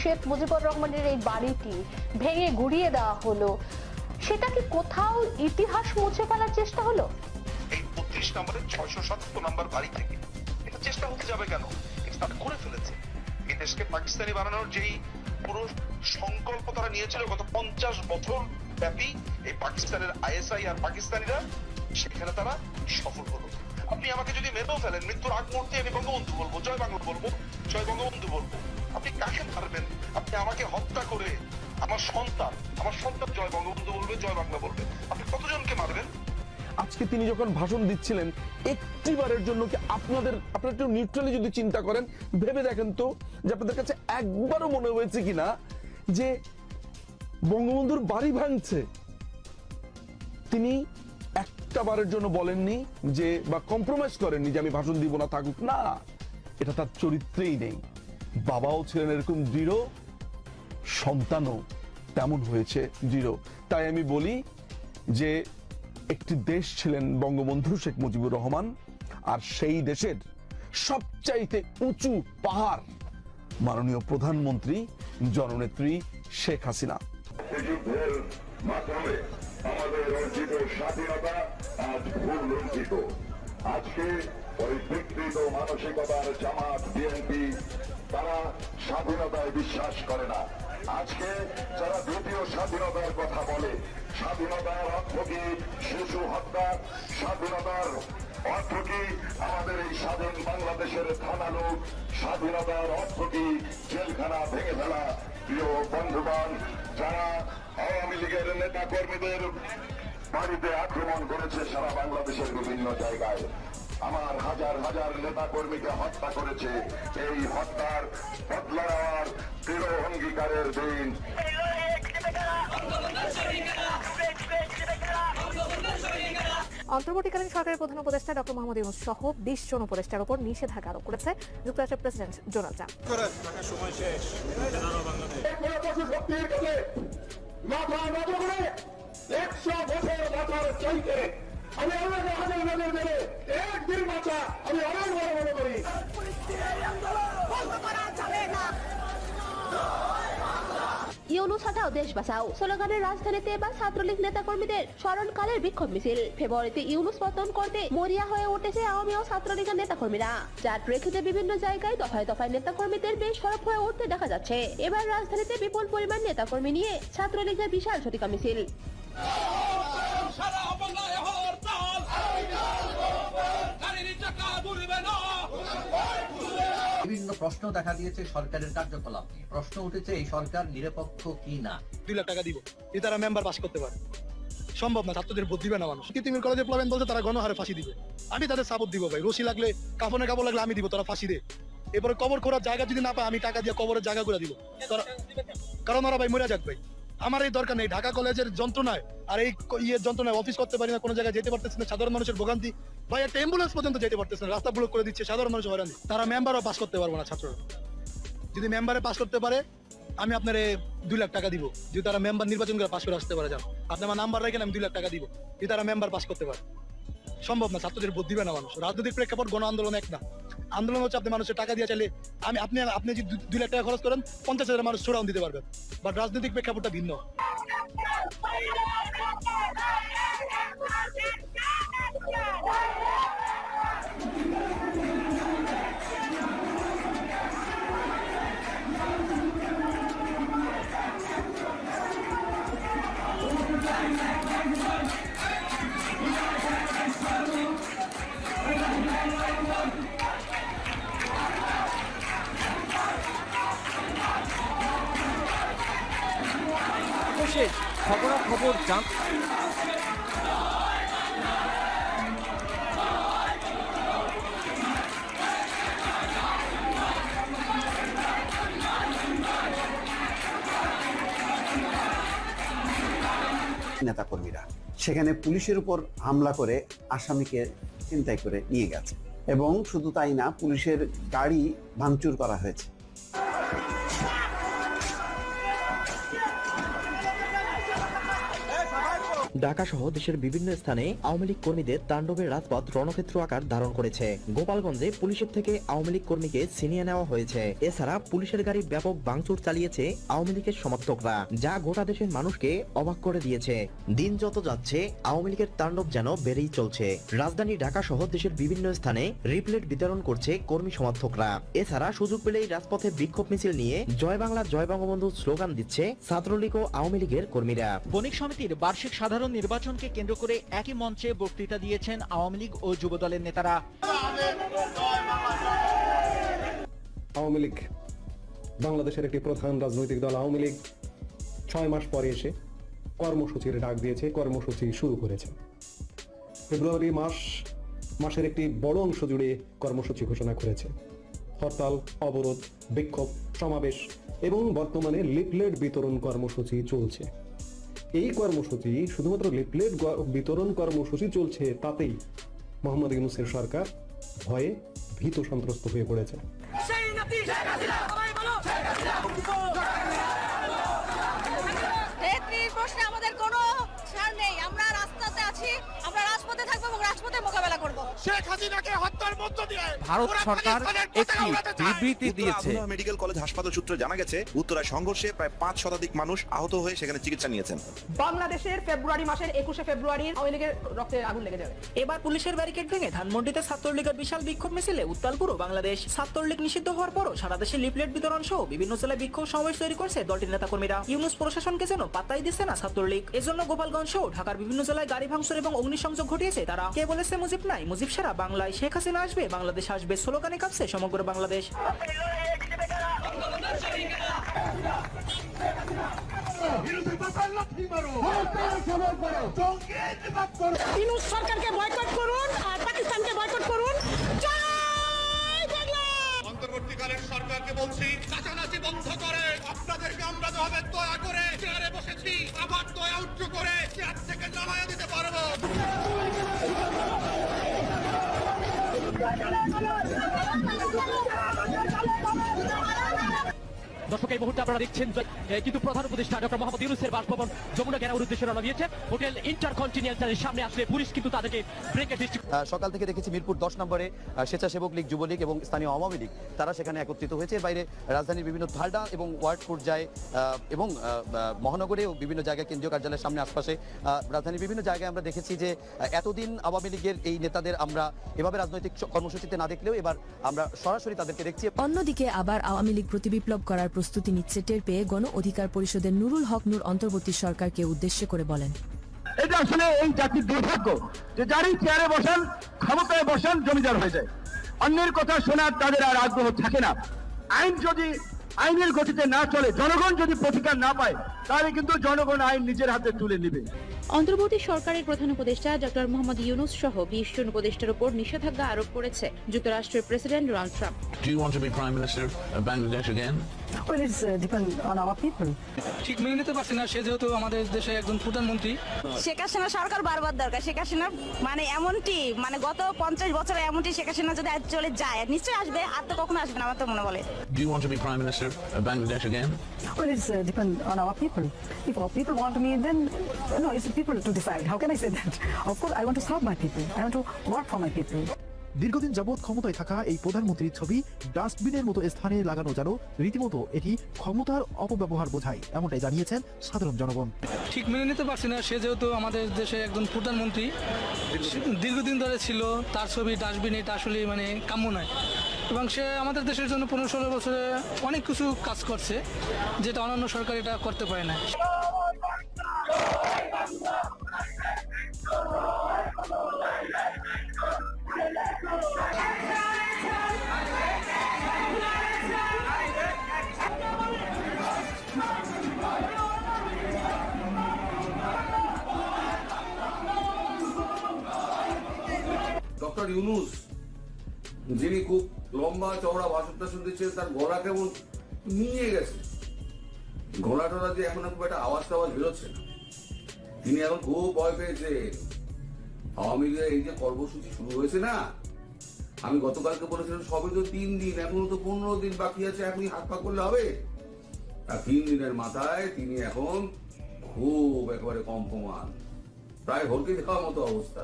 শেখ মুজিবুর রহমানের এই বাড়িটি ভেঙে গুড়িয়ে দেওয়া হলো, সেটা কি কোথাও ইতিহাস মুছে ফেলার চেষ্টা হলো? এই 32 নম্বরের 677 নম্বর বাড়ি থেকে এটা চেষ্টা হতে যাবে কেন? এটা তারা করে ফেলেছে। এই দেশকে পাকিস্তানি বানানোর যেই পুরো সংকল্প তারা নিয়েছিল গত 50 বছর ব্যাপী, এই পাকিস্তানের আইএসআই আর পাকিস্তানিরা সেখানে তারা সফল হলো। আপনি আমাকে যদি মেরেও ফেলেন, মৃত্যুর আগ মুহূর্তে আমি বঙ্গবন্ধু বলবো, জয় বাংলা বলবো, জয় বঙ্গবন্ধু বলবো। আপনি কাকে মারবেন? আপনি আমাকে হত্যা করে আমার সন্তান জয় বঙ্গবন্ধু বলবে, জয় বাংলা বলবে। আপনি কতজনকে মারবেন? আজকে তিনি যখন ভাষণ দিচ্ছিলেন, একটিবারের জন্য কি আপনারা একটু নিউট্রালি যদি চিন্তা করেন, ভেবে দেখেন তো যে আপনাদের কাছে একবারও মনে হয়েছে কিনা যে বঙ্গবন্ধুর বাড়ি ভাঙছে? তিনি একটা বারের জন্য বলেননি যে, বা কম্প্রোমাইজ করেননি যে আমি ভাষণ দিব না, থাকুক না। এটা তার চরিত্রেই নেই। বাবাও ছিলেন এরকম দৃঢ়, সন্তানও তেমন হয়েছে দৃঢ়। তাই আমি বলি যে একটি দেশ ছিলেন বঙ্গবন্ধু শেখ মুজিবুর রহমান, আর সেই দেশের সবচাইতে উঁচু পাহাড় মাননীয় প্রধানমন্ত্রী জননেত্রী শেখ হাসিনা। যুদ্ধের মাধ্যমে আমাদের অর্জিত স্বাধীনতা আজ ভুল লঞ্চিত। আজকে ওই বিকৃত মানসিকতার জামাত বিএনপি তারা স্বাধীনতায় বিশ্বাস করে না। আজকে যারা দ্বিতীয় স্বাধীনতার কথা বলে, স্বাধীনতার অর্থ কি শিশু হত্যা? স্বাধীনতার অর্থ কি আমাদের এই স্বাধীন বাংলাদেশের থানা লোক? স্বাধীনতার অর্থ কি জেলখানা ভেঙে ফেলা? প্রিয় বন্ধুগণ, যারা আওয়ামী লীগের নেতা কর্মীদের বাড়িতে আক্রমণ করেছে সারা বাংলাদেশের বিভিন্ন জায়গায়, আমার হাজার হাজার নেতা কর্মীকে হত্যা করেছে, এই হত্যার বদলা নেওয়ার দৃঢ় অঙ্গীকারের দিন। অন্তর্বর্তীকালীন সরকারের প্রধান উপদেষ্টা ডক্টর মোহাম্মদ ইউনূস সহ 20 জন উপদেষ্টার উপর নিষেধাজ্ঞা আরোপ করেছে যুক্তরাষ্ট্রের প্রেসিডেন্ট ডোনাল্ড ট্রাম্প। ইউনূস হটাও দেশ বাঁচাও স্লোগানের রাজধানীতে এবার ছাত্রলীগ নেতাকর্মীদের স্মরণকালের বিক্ষোভ মিছিল। ফেব্রুয়ারিতে ইউনূস পতন করতে মরিয়া হয়ে উঠেছে আওয়ামী ও ছাত্রলীগের নেতাকর্মীরা, যার প্রেক্ষিতে বিভিন্ন জায়গায় দফায় দফায় নেতাকর্মীদের বেশ সরব হয়ে উঠতে দেখা যাচ্ছে। এবার রাজধানীতে বিপুল পরিমাণ নেতাকর্মী নিয়ে ছাত্রলীগের বিশাল ঝটিকা মিছিল। বিভিন্ন প্রশ্ন দেখা দিয়েছে সরকারের কার্যকলাপ নিয়ে। প্রশ্ন উঠেছে এই সরকার নিরপেক্ষ কি না। 2 লাখ টাকা দিব যদি তারা মেম্বার পাস করতে পারে। সম্ভব না, ছাত্রদের ভোট দিবে না মানুষ। তিতুমির কলেজে প্লাবেন বলছে তারা গণহারে ফাঁসি দিবে। আমি তাদের সাপোর্ট দিব ভাই। রশি লাগলে, কাফনের কাপড় লাগলে আমি দিব, তারা ফাঁসি দে। এরপরে কবর খোঁড়ার জায়গা যদি না পায়, আমি টাকা দিয়ে কবরের জায়গা করে দিব। কারণ ওরা ভাই মরে যাক ভাই। আমার এই দরকার নেই ঢাকা কলেজের যন্ত্রণায় আর এই যন্ত্রণায় অফিস করতে পারি না, কোনো জায়গায় যেতে পারতেছে না, সাধারণ মানুষের ভোগান্তি। ভাই একটা অ্যাম্বুলেন্স পর্যন্ত যেতে পারতেছে না, রাস্তা ব্লক করে দিচ্ছে, সাধারণ মানুষ হয়রানি। তারা মেম্বারও পাস করতে পারবো না ছাত্ররা। যদি মেম্বারে পাস করতে পারে, আমি আপনার 2 লাখ টাকা দিব। যদি তারা মেম্বার নির্বাচন করে পাস করে আসতে পারে, যান আপনি আমার নাম্বার রাখেন, আমি 2 লাখ টাকা দিব যদি তারা মেম্বার পাস করতে পারে। সম্ভব না, ছাত্রদের ভোট দিবে না মানুষ। রাজনৈতিক প্রেক্ষাপট গণ আন্দোলন এক না। আন্দোলন হচ্ছে আপনি মানুষের টাকা দিয়ে চাইলে আপনি যদি 2 লাখ টাকা খরচ করেন, 50,000 মানুষ ছোড়াউন দিতে পারবেন। বাট রাজনৈতিক প্রেক্ষাপটটা ভিন্ন। খবর জান নেতাকর্মীরা সেখানে পুলিশের উপর হামলা করে আসামিকে ছিনতাই করে নিয়ে গেছে, এবং শুধু তাই না, পুলিশের গাড়ি ভাঙচুর করা হয়েছে। ঢাকা সহ দেশের বিভিন্ন স্থানে আওয়ামী লীগ কর্মীদের তাণ্ডবের রাজপথ রণক্ষেত্র আকার ধারণ করেছে। গোপালগঞ্জে পুলিশের থেকে আওয়ামী লীগ কর্মীকে ছিনিয়ে নেওয়া হয়েছে। এছাড়া পুলিশের গাড়ি ব্যাপক ভাঙচুর চালিয়েছে আওয়ামী লীগের সমর্থকরা, যা গোটা দেশের মানুষকে অবাক করে দিয়েছে। দিন যত যাচ্ছে আওয়ামী লীগের তাণ্ডব যেন বেড়েই চলছে। রাজধানী ঢাকা সহ দেশের বিভিন্ন স্থানে রিপ্লেট বিতরণ করছে কর্মী সমর্থকরা। এছাড়া সুযোগ পেলেই রাজপথে বিক্ষোভ মিছিল নিয়ে জয় বাংলা জয় বঙ্গবন্ধু স্লোগান দিচ্ছে ছাত্রলীগ ও আওয়ামী লীগের কর্মীরা। বণিক সমিতির বার্ষিক সাধারণ নির্বাচনকে কেন্দ্র করে একই মঞ্চে বক্তৃতা দিয়েছেন আওয়ামী লীগ ও যুব দলের নেতারা। আওয়ামী লীগ বাংলাদেশের একটি প্রধান রাজনৈতিক দল। আওয়ামী লীগ 6 মাস পরে এসে কর্মসূচির ডাক দিয়েছে, কর্মসূচি শুরু করেছে। ফেব্রুয়ারি মাসের একটি বড় অংশ জুড়ে কর্মসূচি ঘোষণা করেছে। হরতাল, অবরোধ, বিক্ষোভ, সমাবেশ এবং বর্তমানে লিফলেট বিতরণ কর্মসূচি চলছে। এই কর্মসূচি শুধুমাত্র লিফলেট বিতরণ কর্মসূচি চলছে, তাতেই মোহাম্মদ ইউনূসের সরকার ভয়ে ভীত সন্ত্রস্ত হয়ে পড়েছে। প্রশ্নে আমাদের কোনো ছাড় নেই। আমরা রাস্তাতে আছি, আমরা রাজপথে থাকবো এবং রাজপথে মোকাবেলা করব। শেখ হাসিনাকে হত্যার মধ্য দিয়ে ভারত সরকার একটি বিবৃতি দিয়েছে। মেডিকেল কলেজ হাসপাতাল সূত্রে জানা গেছে, উত্তরায় সংঘর্ষে প্রায় 5 শতাধিক মানুষ আহত হয়ে সেখানে চিকিৎসা নিয়েছেন। বাংলাদেশের ফেব্রুয়ারি মাসের 21শে ফেব্রুয়ারি আওয়ামী লীগের রক্তে আগুন লেগে যাবে। এবার পুলিশের ব্যারিকেড ভেঙে ধানমন্ডিতে ছাত্রলীগের বিশাল বিক্ষোভ মিছিলে উত্তাল পুরো বাংলাদেশ। ছাত্রলীগ নিষিদ্ধ হওয়ার পরও সারা দেশে লিফলেট বিতরণ সহ বিভিন্ন জেলায় বিক্ষোভ সমাবেশ তৈরি করছে দলটির নেতাকর্মীরা। ইউনূস প্রশাসনকে যেন পাত্তাই দিচ্ছে না ছাত্রলীগ। এজন্য গোপালগঞ্জ সহ ঢাকার বিভিন্ন জেলায় গাড়ি ভাঙচুর এবং অগ্নিসংযোগ ঘটিয়েছে তারা। কে বলেছে মুজিব নাই, মুজিব সারা বাংলায় শেখ হাসিনা আসবে, বাংলাদেশ আসবে স্লোগানে কাঁপছে সমগ্র বাংলাদেশ। ইউনূস সরকারকে বয়কট করুন আর পাকিস্তানকে বয়কট করুন। জয় বাংলা। অন্তর্বর্তীকালীন সরকারকে বলছি, চাচানাচি বন্ধ করে। আপনাদেরকে আমরা যেভাবে দয়া করে চেয়ারে বসেছি, আবার দয়া উচ্চ করে চেয়ার থেকে নামায়া দিতে পারবো। দর্শক, এই মুহূর্তে আপনারা দেখছেন কিন্তু প্রধান উপদেষ্টা ডক্টর মোহাম্মদ ইউনূসের বাসভবন যমুনা গ্যারার উদ্দেশ্যে রওনা দিয়েছে। হোটেল ইন্টারকন্টিনেন্টালের সামনে আসলে পুলিশ কিন্তু তাদেরকে ব্রেকেট দিচ্ছে। সকাল থেকে দেখেছি মিরপুর 10 নম্বরে স্বেচ্ছাসেবক লীগ, যুবলীগ এবং স্থানীয় আওয়ামী লীগ তারা সেখানে একত্রিত হয়েছে। বাইরে রাজধানীর বিভিন্ন ধালডা এবং ওয়ার্ড পর্যায়ে এবং মহানগরেও বিভিন্ন জায়গায় কেন্দ্রীয় কার্যালয়ের সামনে আশপাশে রাজধানীর বিভিন্ন জায়গায় আমরা দেখেছি যে এতদিন আওয়ামী লীগের এই নেতাদের আমরা এভাবে রাজনৈতিক কর্মসূচিতে না দেখলেও এবার আমরা সরাসরি তাদেরকে দেখছি। অন্যদিকে আবার আওয়ামী লীগ প্রতিবিপ্লব করার প্রস্তুতি নিচ্ছে টের পেয়ে গণ অধিকার পরিষদের নুরুল হক নূর অন্তর্বর্তী সরকারকে উদ্দেশ্য করে বলেন, এটা আসলে এই জাতির দুর্ভাগ্য যে যারই চেয়ারে বসেন, ক্ষমতায় বসেন, জমিদার হয়ে যায়। অন্যের কথা শোনার তাদের আর আগ্রহ থাকে না। আইন যদি আইনের গতিতে না চলে, জনগণ যদি প্রতিকার না পায়, তাহলে কিন্তু জনগণ আইন নিজের হাতে তুলে নেবে। অন্তর্বর্তী সরকারের প্রধান উপদেষ্টা ডক্টর মোহাম্মদ ইউনূস সহ 20 জন উপদেষ্টার উপর নিষেধাজ্ঞা আরোপ করেছে যুক্তরাষ্ট্রের president Donald Trump. Do you want to be Prime Minister of Bangladesh again? Well, it's depend on our people. ঠিক মেনে নিতে পারছি না, সে যেহেতু আমাদের দেশে একজন প্রধানমন্ত্রী। শেখ হাসিনা সরকার বারবার দরকার। শেখ হাসিনা মানে এমনটি, মানে গত 50 বছরে এমনটি শেখ হাসিনা যদি চলে যায়, নিশ্চয়ই আসবে, আর তো কখনো আসবে না আমার তো মনে বলে। Do you want to be Prime Minister of Bangladesh again? Well, it's depend on our people. If our people want me, then no, it's the people to decide. How can I say that? Of course, I want to serve my people. I want to work for my people. দীর্ঘদিন যাবৎ ক্ষমতায় থাকা এই প্রধানমন্ত্রীর ছবি ডাস্টবিনের মতো স্থানে লাগানো যেন রীতিমতো এটি ক্ষমতার অপব্যবহার বোঝায়, এমনটাই জানিয়েছেন সাধারণ জনগণ। ঠিক মেনে নিতে পারছি না, সে যেহেতু আমাদের দেশে একজন প্রধানমন্ত্রী দীর্ঘদিন ধরে ছিল, তার ছবি ডাস্টবিন, এটা আসলে মানে কাম্য নয়। এবং সে আমাদের দেশের জন্য 15-16 বছরে অনেক কিছু কাজ করছে, যেটা অন্যান্য সরকার এটা করতে পারে না। ডক্টর ইউনূস, যিনি খুব লম্বা চওড়া ভাষণ টাষণ দিচ্ছেন, তার গলা কেমন নিয়ে গেছে। গলা টলা যে এখন খুব একটা আওয়াজ টাওয়াজ বেরোচ্ছে না। তিনি এখন খুব ভয় পেয়েছেন। আওয়ামী লীগের এই যে কর্মসূচি শুরু হয়েছে না, আমি গতকালকে বলেছিলাম সবে তো 3 দিন, এখনো তো 15 দিন বাকি আছে, এখনই হাত পা করলে হবে। আর 3 দিনের মাথায় তিনি এখন খুব একেবারে কম্পমান। প্রায় হলকি দেওয়ার মতো অবস্থা।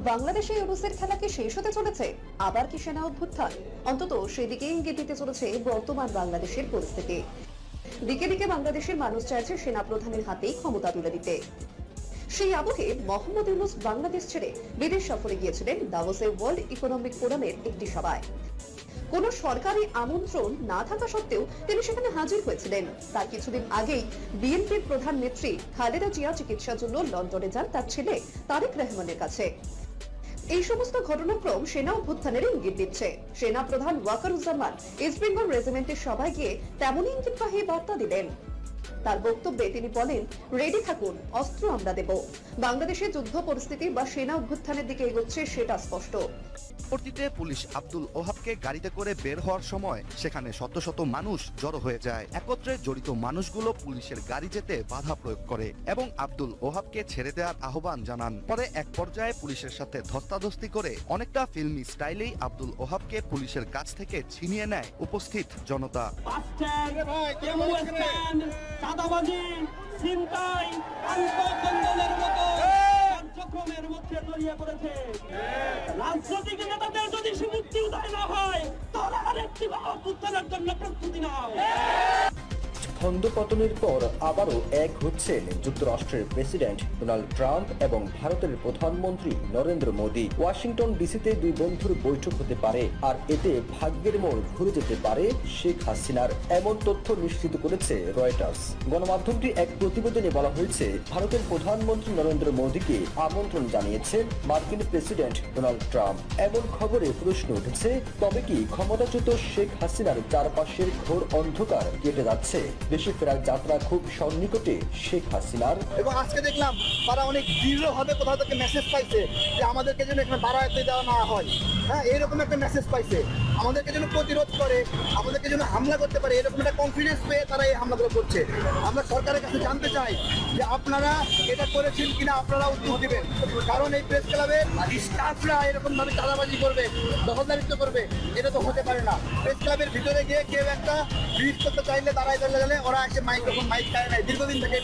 বাংলাদেশে ইউনুসের খেলা কি শেষ হতে চলেছে? আবার কি সেনা অভ্যুত্থান? অন্তত সেদিকে ইঙ্গিত দিতে চলেছে বর্তমান বাংলাদেশের পরিস্থিতি। দিকে দিকে বাংলাদেশের মানুষ চাইছে সেনা প্রধানের হাতেই ক্ষমতা তুলে দিতে। সেই আবহে মোহাম্মদ ইউনুস বাংলাদেশ ছেড়ে বিদেশ সফরে গিয়েছিলেন দাভোসে ওয়ার্ল্ড ইকোনমিক ফোরামের একটি সভায়। কোন সরকারি আমন্ত্রণ না থাকা সত্ত্বেও তিনি সেখানে হাজির হয়েছিলেন। তার কিছুদিন আগেই বিএনপির প্রধান নেত্রী খালেদা জিয়া চিকিৎসার জন্য লন্ডনে যান তার ছেলে তারেক রহমানের কাছে। এই সমস্ত ঘটনাক্রম সেনা অভ্যুত্থানের ইঙ্গিত দিচ্ছে। সেনা প্রধান ওয়াকারুজ্জামান ইস্ট বেঙ্গল রেজিমেন্টের সভায় গিয়ে তেমনই ইঙ্গিতবাহী বার্তা দিলেন। তার বক্তব্যে তিনি বলেন, রেডি থাকুন, অস্ত্র আমরা দেব। বাংলাদেশের যুদ্ধ পরিস্থিতি বা সেনা অভ্যুত্থানের দিকে এগোচ্ছে সেটা স্পষ্ট। পরবর্তীতে পুলিশ আব্দুল ওহাবকে গাড়িতে করে বের হওয়ার সময় সেখানে শত শত মানুষ জড়ো হয়ে যায়। একত্রে জড়িত মানুষগুলো পুলিশের গাড়ি যেতে বাধা প্রয়োগ করে এবং আব্দুল ওহাবকে ছেড়ে দেওয়ার আহ্বান জানান। পরে এক পর্যায়ে পুলিশের সাথে ধস্তাধস্তি করে অনেকটা ফিল্মি স্টাইলেই আব্দুল ওহাবকে পুলিশের কাছ থেকে ছিনিয়ে নেয় উপস্থিত জনতা। কার্যক্রমের মধ্যে জড়িয়ে পড়েছে। রাজনৈতিক নেতাদের যদি সুমুক্তি উদয় না হয় তাহলে আরেকটি অভ্যুত্থানের জন্য প্রস্তুতি নাও। ধন্দপতনের পর আবারও এক হচ্ছেন যুক্তরাষ্ট্রের প্রেসিডেন্ট ডোনাল্ড ট্রাম্প এবং ভারতের প্রধানমন্ত্রী নরেন্দ্র মোদী। ওয়াশিংটন ডিসিতে দুই বন্ধুর বৈঠক হতে পারে, আর এতে ভাগ্যের মোড় ঘুরে যেতে পারে শেখ হাসিনার, এমন তথ্য নিশ্চিত করেছে রয়টার্স। গণমাধ্যমটি এক প্রতিবেদনে বলা হয়েছে, ভারতের প্রধানমন্ত্রী নরেন্দ্র মোদীকে আমন্ত্রণ জানিয়েছেন মার্কিন প্রেসিডেন্ট ডোনাল্ড ট্রাম্প। এমন খবরে প্রশ্ন উঠেছে, তবে কি ক্ষমতাচ্যুত শেখ হাসিনার চারপাশের ঘোর অন্ধকার কেটে যাচ্ছে? দেশে ফেরার যাত্রা খুব সন্নিকটে শেখ হাসিনার। এবং আজকে দেখলাম তারা অনেক দৃঢ়ভাবে কোথাও থেকে মেসেজ পাইছে যে আমাদেরকে যেন এখানে বাড়াইতে দেওয়া না হয়। হ্যাঁ, এরকম একটা মেসেজ পাইছে, আমাদেরকে যেন প্রতিরোধ করে, আমাদেরকে যেন হামলা করতে পারে, এরকম একটা কনফিডেন্স পেয়ে তারা এই হামলাগুলো করছে। আমরা সরকারের কাছে জানতে চাই যে আপনারা এটা করেছেন কিনা, আপনারা উত্তর দিবেন। কারণ এই প্রেস ক্লাবের স্টাফরা এরকম ভাবে চাঁদাবাজি করবে, দখলদারিত্ব করবে, এটা তো হতে পারে না। প্রেস ক্লাবের ভিতরে গিয়ে কেউ একটা ব্রিজ করতে চাইলে দাঁড়ায় দাঁড়ালে ওরা এসে মাইক্রোফোন মাইক খায় নাই, দীর্ঘদিন থেকে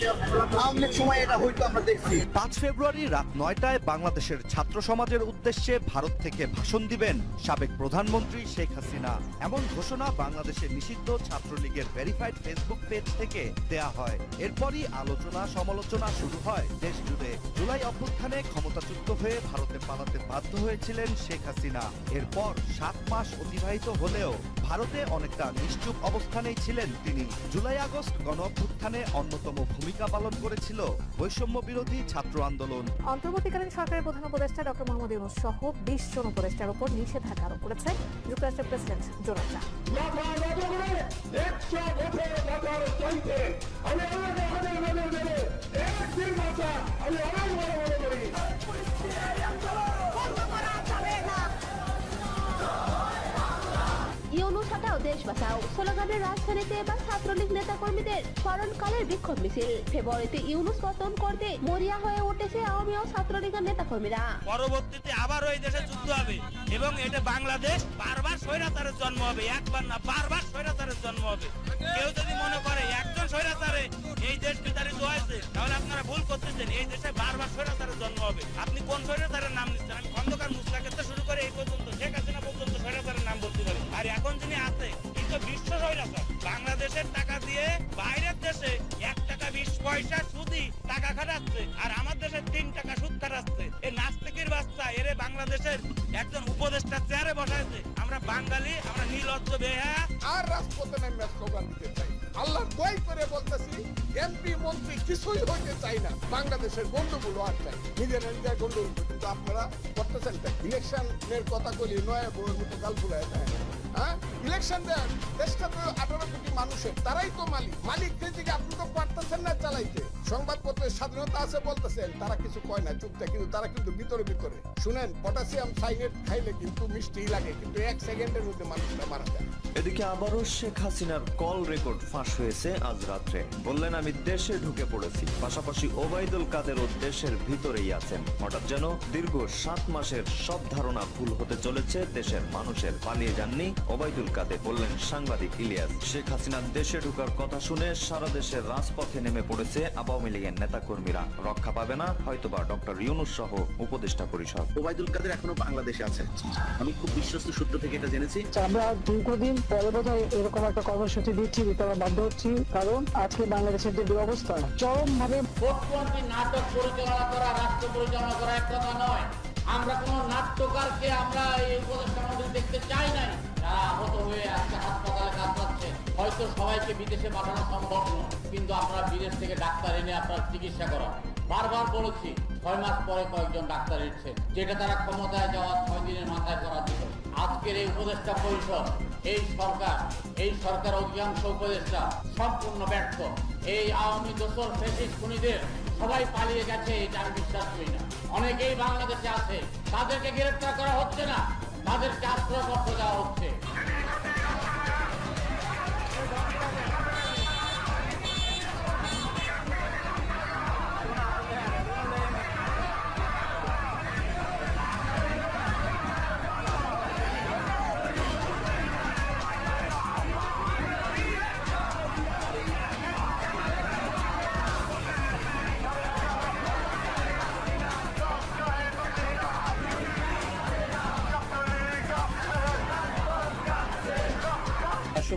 অনেক সময় এটা হয়তো আমরা দেখছি। 5 ফেব্রুয়ারি রাত 9টায় বাংলাদেশের ছাত্র সমাজের উদ্দেশ্যে ভারত থেকে ভাষণ দিবেন সাবেক প্রধানমন্ত্রী শেখ হাসিনা। এমন ঘোষণা বাংলাদেশের নিষিদ্ধ ছাত্রলীগের ভেরিফাইড ফেসবুক পেজ থেকে দেয়া হয়। এরপরই আলোচনা সমালোচনা শুরু হয় দেশ জুড়ে। জুলাই অভ্যুত্থানে ক্ষমতাচ্যুত হয়ে ভারতে পালাতে বাধ্য হয়েছিলেন শেখ হাসিনা। এরপর 7 মাস অতিবাহিত হলেও ভারতে অনেকটা নিশ্চুপ অবস্থানেই ছিলেন তিনি। জুলাই আগস্ট গণ অভ্যুত্থানে অন্যতম ভূমিকা পালন করেছিল বৈষম্য বিরোধী ছাত্র আন্দোলন। অন্তর্বর্তীকালীন সরকারের প্রধান উপদেষ্টা ডক্টর মোহাম্মদ ইউনূস সহ 20 জন উপদেষ্টার উপর নিষেধাজ্ঞা আরোপ করেছে যুক্তরাষ্ট্রের প্রেসিডেন্ট ডোনাল্ড ট্রাম্প। ইউনুস হটাও দেশ বাঁচাও স্লোগানের রাজধানীতে এবার ছাত্রলীগ নেতা কর্মীদের স্মরণকালের বিক্ষোভ মিছিল। ফেব্রুয়ারিতে ইউনুস পতন করতে মরিয়া হয়ে উঠেছে আওয়ামী ও ছাত্রলীগের নেতা কর্মীরা। পরবর্তীতে আবার ওই দেশে যুদ্ধ হবে এবং এটা বাংলাদেশ বারবার স্বৈরাচারের জন্ম হবে, একবার না বারবার স্বৈরাচারের জন্ম হবে। কেউ যদি মনে করে একজন স্বৈরাচারে এই দেশ বিতাড়িত হয়েছে, তাহলে আপনারা ভুল করতেছেন। এই দেশে বারবার স্বৈরাচারের জন্ম হবে। আপনি কোন স্বৈরাচারের নাম নিচ্ছেন? আমি খন্দকার মুস্তাকের থেকে শুরু করে এই পর্যন্ত শেখ হাসিনা পর্যন্ত স্বৈরাচারের নাম বলতে পারি। আর এখন যিনি আছে কিন্তু বিশ্ব স্বৈরাচার। বাংলাদেশের টাকা দিয়ে বাইরের দেশে 1 টাকা 20 পয়সা সুদি টাকা খাটাচ্ছে, আর আমার দেশে 3 টাকা সুদ খাটাচ্ছে। এই নাস্তিকের বাচ্চা এরে বাংলাদেশের একজন উপদেষ্টা চেয়ারে বসাইছে। আমরা বাঙালি, আমরা নির্লজ্জ বেহায়া। আর রাজপথে নেমে স্লোগান দিতে চাই। আল্লাহ দোয়াই করে বলতেছি, এমপি মন্ত্রী কিছুই হইতে চাই না, বাংলাদেশের বন্ধুগুলো আর চাই। নিজের গন্ডগোল কিন্তু আপনারা করতেছেন ইলেকশনের কথা বলি নয় বউয়ের মতো গাল ফুলায়। হ্যাঁ, ইলেকশন দেন, দেশটা তো 18 কোটি মানুষের, তারাই তো মালিক থেকে আপনি তো পারতেছেন না চালাইতে। সংবাদপত্রের স্বাধীনতা আছে বলতেছেন, তারা কিছু কয় না, চুপচাপ, কিন্তু তারা কিন্তু ভিতরে শুনেন, পটাশিয়াম সাইনেট খাইলে কিন্তু মিষ্টি লাগে, কিন্তু 1 সেকেন্ডের মধ্যে মানুষটা মারা যায়। এদিকে আবারও শেখ হাসিনার কল রেকর্ড ফাঁস হয়েছে আজ রাত্রে। বললেন, আমি দেশে ঢুকে পড়েছি, পাশাপাশি ওবায়দুল কাদেরও দেশের ভিতরেই আছেন। হঠাৎ যেন দীর্ঘ 7 মাসের সব ধারণা ভুল হতে চলেছে দেশের মানুষের। পালিয়ে যাননি ওবায়দুল কাদের, বললেন সাংবাদিক ইলিয়াস। শেখ হাসিনার দেশে ঢোকার কথা শুনে সারা দেশের রাজপথে নেমে পড়েছে আওয়ামী লীগের নেতাকর্মীরা। রক্ষা পাবে না হয়তোবা ডক্টর ইউনূস সহ উপদেষ্টা পরিষদ। ওবায়দুল কাদের এখনো বাংলাদেশে আছে, আমি খুব বিশ্বস্ত সূত্র থেকে এটা জেনেছি। আমরা দীর্ঘদিন পরে বোধহয় এরকম একটা কর্মসূচি দিচ্ছি, দিতে আমরা বাধ্য হচ্ছি, কারণ আজকে বাংলাদেশের যে দুরবস্থা, চরম ভাবে নাটক পরিচালনা করা, রাষ্ট্র পরিচালনা করা এক কথা নয়। আমরা কোন নাট্যকারকে আমরা এই উপদেষ্টা মন্ডলী দেখতে চাই নাই। যারা আহত হয়ে আজকে হাসপাতালে কাতরাচ্ছে, হয়তো সবাইকে বিদেশে পাঠানো সম্ভব নয়, কিন্তু আমরা বিদেশ থেকে ডাক্তার এনে আপনার চিকিৎসা করা। বারবার বলেছি, 6 মাস পরে কয়েকজন ডাক্তার এসেছে, যেটা তারা ক্ষমতায় যাওয়ার 6 দিনের মাথায় করা ছিল। আজকের এই উপদেষ্টা পরিষদ, এই সরকার অধিকাংশ উপদেষ্টা সম্পূর্ণ ব্যর্থ। এই আওয়ামী দোসর ফ্যাসিস্ট খুনিদের সবাই পালিয়ে গেছে, এটা আমি বিশ্বাস করি না। অনেকেই বাংলাদেশে আছে, তাদেরকে গ্রেফতার করা হচ্ছে না, তাদেরকে আশ্রয়পত্র দেওয়া হচ্ছে।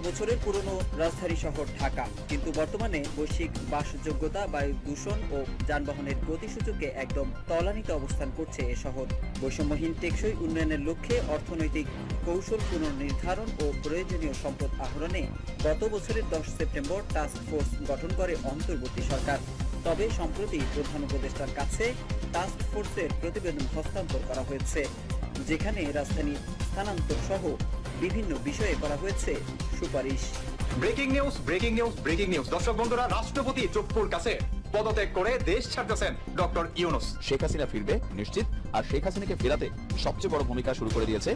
বছরের পুরনো রাজধানী শহর ঢাকা, কিন্তু বর্তমানে বৈশ্বিক বাসযোগ্যতা, বায়ু দূষণ ও যানবাহনের গতিসূচকে একদম তলানিতে অবস্থান করছে এ শহর। বৈষম্যহীন টেকসই উন্নয়নের লক্ষ্যে অর্থনৈতিক কৌশল পুনর্নির্ধারণ ও প্রয়োজনীয় সম্পদ আহরণে গত বছরের 10 সেপ্টেম্বর টাস্ক ফোর্স গঠন করে অন্তর্বর্তী সরকার। তবে সম্প্রতি প্রধান উপদেষ্টার কাছে টাস্ক ফোর্সের প্রতিবেদন হস্তান্তর করা হয়েছে, যেখানে রাজধানী স্থানান্তর সহ বিভিন্ন বিষয়ে করা হয়েছে সুপারিশ। ব্রেকিং নিউজ দর্শক বন্ধুরা, রাষ্ট্রপতি চুপ্পুর কাছে পদত্যাগ করে দেশ ছাড়তেছেন ডক্টর ইউনূস। শেখ হাসিনা ফিরবে নিশ্চিত, আর শেখ হাসিনাকে ফেরাতে সবচেয়ে বড় ভূমিকা শুরু করে দিয়েছে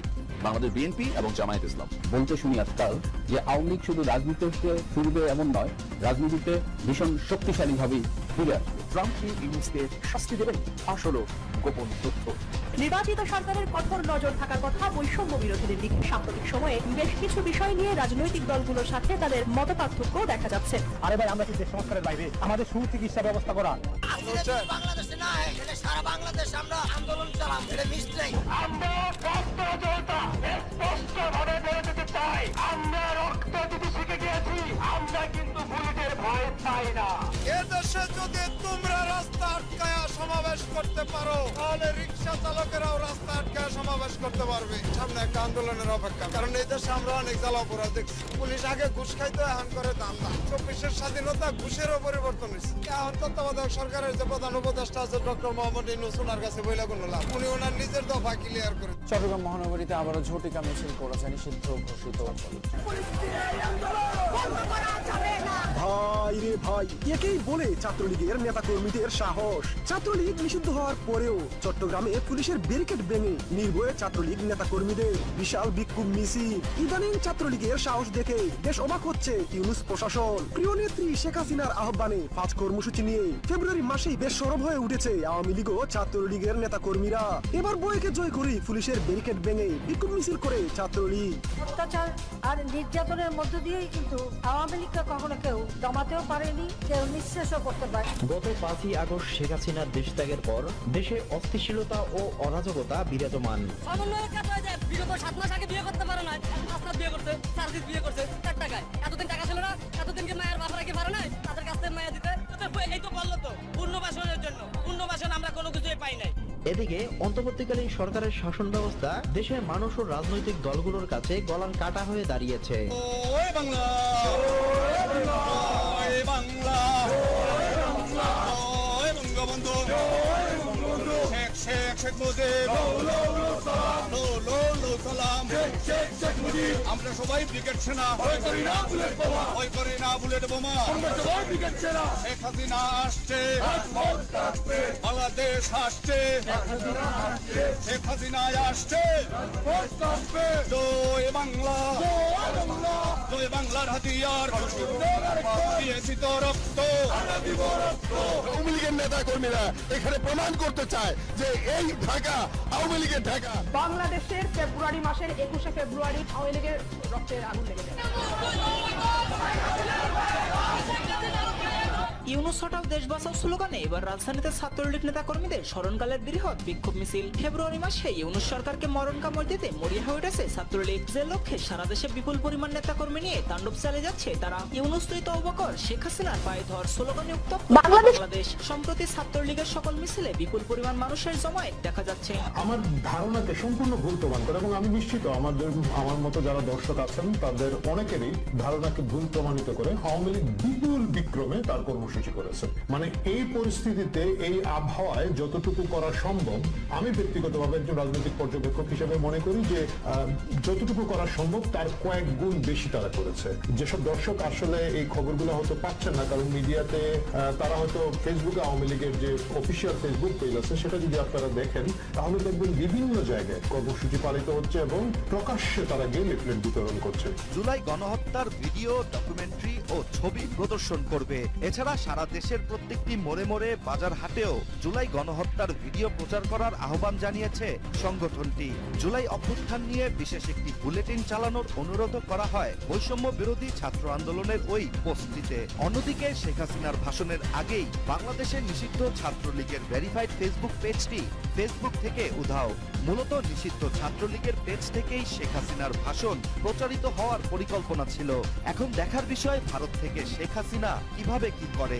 বাংলাদেশ বিএনপি এবং জামায়াত ইসলাম। বলতে শুনি আজকাল যে আওয়ামী লীগ শুধু রাজনীতিতে ফিরবে এমন নয়, রাজনীতিতে ভীষণ শক্তিশালী ভাবেই ফিরে আসবে। ট্রাম্প কি ইউনূসকে শাস্তি দেবেন? আসলে গোপন তথ্য। নির্বাচিত সরকারের কঠোর নজর থাকার কথা বৈষম্য বিরোধীদের দিকে। সাম্প্রতিক সময়ে বেশ কিছু বিষয় নিয়ে রাজনৈতিক দলগুলোর সাথে তাদের মতপার্থক্য দেখা যাচ্ছে। আরে ভাই, আমরা কি দেশ সংস্কারের বাইরে আমাদের সুচিকিৎসা ব্যবস্থা করা? বাংলাদেশে না, এটা সারা বাংলাদেশ আমরা আন্দোলন চালাম, এটা মিস্টেক। আমরা স্পষ্টভাবে বলে দিতে চাই, আমরা রক্ত দিতে শিখে গিয়েছি, আমরা কিন্তু বুলেটের ভয় পাই না। এদেশে যদি তোমরা রাস্তা আটকায়া সমাবেশ করতে পারো, তাহলে রিক্সা চালকেরাও রাস্তা আটকায়া সমাবেশ করতে পারবে। সামনে একটা আন্দোলনের অপেক্ষা, কারণ এই দেশে আমরা অনেক জ্বালা অপরাধ দেখছি। পুলিশ আগে ঘুষ খাইতো, এখন করে দান্দা। 24-এর স্বাধীনতা ঘুষেরও পরিবর্তন হয়েছে। এখন তত্ত্বাবধায়ক সরকারের যে প্রধান উপদেষ্টা আছে ডক্টর মোহাম্মদ ইউনূস, ওনার কাছে বইলা কোনো লাভ, উনি ওনার নিজের দফা ক্লিয়ার করে। চট্টগ্রাম মহানগরীতে আবারও ঝটিকা মিছিল করেছে নিষিদ্ধ ঘোষিত। ভাই রে ভাই, একেই বলে ছাত্রলীগের নেতা কর্মীদের সাহস। ছাত্রলীগ নিষিদ্ধ হওয়ার পরেও চট্টগ্রামে পুলিশের ব্যারিকেড ভেঙে নির্ভয়ে ছাত্রলীগ নেতা কর্মীদের বিশাল বিক্ষোভ মিছিল। ইদানিং ছাত্রলীগের সাহস দেখে বেশ অবাক হচ্ছে ইউনূস প্রশাসন। প্রিয় নেত্রী শেখ হাসিনার আহ্বানে 5 কর্মসূচি নিয়ে ফেব্রুয়ারি মাসেই বেশ সরব হয়ে উঠেছে আওয়ামী লীগ ও ছাত্রলীগের নেতা কর্মীরা। এবার বইকে জয় করে পুলিশের ব্যারিকেড ভেঙে বিক্ষোভ মিছিল করে ছাত্রলীগ। অত্যাচার আর নির্যাতনের মধ্য দিয়েই কিন্তু আওয়ামী লীগকে কখনো কেউ দমাতেও পারেনি, কেউ নিঃশেষও করতে পারে। গত 5ই আগস্ট শেখ হাসিনার দেশ ত্যাগের পর দেশে অস্থিতিশীলতা ও অরাজকতা বিরাজমান। বিগত 7 মাস আগে বিয়ে করতে পারে না, 5 মাস বিয়ে করছে, 4 দিন বিয়ে করছে 4 টাকায়। এতদিন টাকা ছিল না, এতদিনকে মায়ের বাবারা কি পারে না তাদের কাছ থেকে মায়া দিতে? এই তো বললো তো পুনর্বাসনের জন্য, পুনর্বাসন আমরা কোনো কিছুই পাই নাই। এদিকে অন্তর্বর্তীকালীন সরকারের শাসন ব্যবস্থা দেশের মানুষ ও রাজনৈতিক দলগুলোর কাছে গলার কাটা হয়ে দাঁড়িয়েছে। শেখ মুজিব আমরা সবাই ব্রিগেড সেনা ভয় করি না বুলেট বোমা শেখ হাসিনা আসছে বাংলাদেশ আসছে শেখ হাসিনা আসছে জয় বাংলা জয় বাংলার হাতিয়ার দিয়েছি তো রক্ত আওয়ামী লীগের নেতা কর্মীরা এখানে প্রমাণ করতে চায় যে এই ঢাকা আওয়ামী লীগের ঢাকা। বাংলাদেশের ফেব্রুয়ারি মাসের 21শে ফেব্রুয়ারি আওয়ামী লীগের রক্তের আগুন লেগে যায়। ইউনুস হটাও দেশ বাঁচাও স্লোগানে এবার রাজধানীতে ছাত্রলীগ নেতা কর্মীদের স্মরণকালের বৃহৎ বিক্ষোভ মিছিল। ফেব্রুয়ারি মাসে ইউনুস সরকারকে মরণ কামড় দিতে মরিয়া হয়ে উঠেছে ছাত্রলীগ, যে লক্ষ্যে সারা দেশে বিপুল পরিমাণ নেতা কর্মী নিয়ে তাণ্ডব চালিয়ে যাচ্ছে তারা। ইউনুস তুই তওবা কর, শেখ হাসিনার পায়ে ধর স্লোগানে উত্তপ্ত বাংলাদেশ। সম্প্রতি ছাত্রলীগের সকল মিছিলে বিপুল পরিমাণ মানুষের জমায়েত দেখা যাচ্ছে। আমার ধারণাকে সম্পূর্ণ ভুল প্রমাণ করে এবং আমি নিশ্চিত আমার মতো যারা দর্শক আছেন তাদের অনেকেরই ধারণাকে ভুল প্রমাণিত করে আওয়ামী লীগ বিপুল বিক্রমে তার কর্মসূচি করেছে। মানে এই পরিস্থিতিতে এই আবহাওয়ায় যতটুকু করা সম্ভব, আমি ব্যক্তিগতভাবে একজন রাজনৈতিক পর্যবেক্ষক হিসেবে মনে করি যে যতটুকু করা সম্ভব তার কয়েক গুণ বেশি তারা করেছে। যেসব দর্শক আসলে এই খবরগুলো হয়তো পাচ্ছেন না, কারণ মিডিয়াতে তারা হয়তো ফেসবুকে আওয়ামী লীগের যে অফিসিয়াল ফেসবুক পেজ আছে সেটা যদি আপনারা দেখেন তাহলে দেখবেন বিভিন্ন জায়গায় কর্মসূচি পালিত হচ্ছে এবং প্রকাশ্যে তারা গিয়ে লিফলেট বিতরণ করছে। জুলাই গণহত্যার ভিডিও, ডকুমেন্টারি ও ছবি প্রদর্শন করবে। এছাড়া সারা দেশের প্রত্যেকটি মোড়ে মোড়ে বাজার হাটেও জুলাই গণহত্যার ভিডিও প্রচার করার আহ্বান জানিয়েছে সংগঠনটি। জুলাই অভ্যুত্থান নিয়ে বিশেষ একটি বুলেটিন চালানোর অনুরোধ করা হয় বৈষম্য বিরোধী ছাত্র আন্দোলনের ওই পোস্টটিতে। অন্যদিকে শেখ হাসিনার ভাষণের আগেই বাংলাদেশের নিষিদ্ধ ছাত্রলীগের ভেরিফাইড ফেসবুক পেজটি ফেসবুক থেকে উধাও। মূলত নিষিদ্ধ ছাত্রলীগের পেজ থেকেই শেখ হাসিনার ভাষণ প্রচারিত হওয়ার পরিকল্পনা ছিল। এখন দেখার বিষয় ভারত থেকে শেখ হাসিনা কিভাবে কি করে।